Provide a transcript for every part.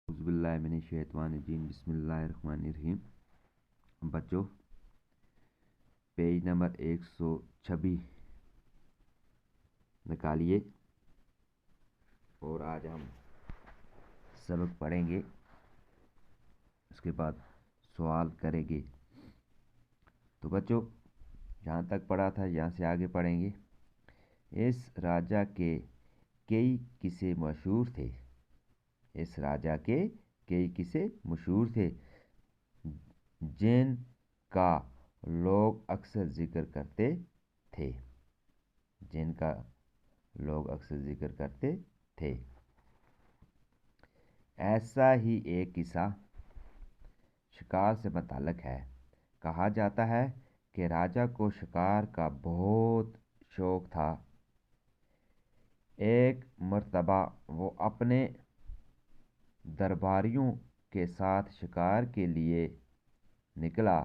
बिस्मिल्लाहिर्रहमानिर्रहीम बिस्मिल्लाहिर्रहमानिर्रहीम। बच्चों, पेज नंबर 126 निकालिए और आज हम सबक पढ़ेंगे, उसके बाद सवाल करेंगे। तो बच्चों, जहाँ तक पढ़ा था यहाँ से आगे पढ़ेंगे। इस राजा के कई किस्से मशहूर थे। इस राजा के कई किस्से मशहूर थे जिनका लोग अक्सर जिक्र करते थे। जिनका लोग अक्सर जिक्र करते थे। ऐसा ही एक किस्सा शिकार से मुताल्लिक है। कहा जाता है कि राजा को शिकार का बहुत शौक था। एक मर्तबा वो अपने दरबारियों के साथ शिकार के लिए निकला।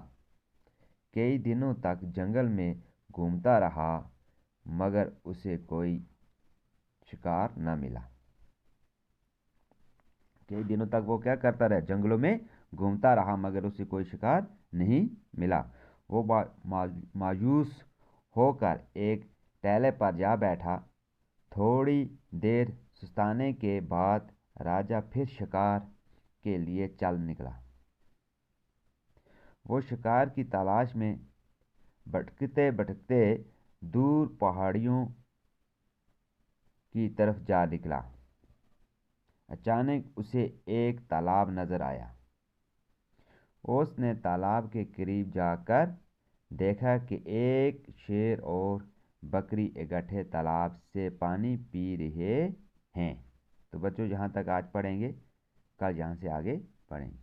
कई दिनों तक जंगल में घूमता रहा मगर उसे कोई शिकार न मिला। कई दिनों तक वो क्या करता रहा? जंगलों में घूमता रहा मगर उसे कोई शिकार नहीं मिला। वो मायूस होकर एक टेले पर जा बैठा। थोड़ी देर सुस्ताने के बाद राजा फिर शिकार के लिए चल निकला। वो शिकार की तलाश में भटकते भटकते दूर पहाड़ियों की तरफ जा निकला। अचानक उसे एक तालाब नजर आया। उसने तालाब के करीब जाकर देखा कि एक शेर और बकरी इकट्ठे तालाब से पानी पी रहे हैं। तो बच्चों, जहाँ तक आज पढ़ेंगे, कल यहाँ से आगे पढ़ेंगे।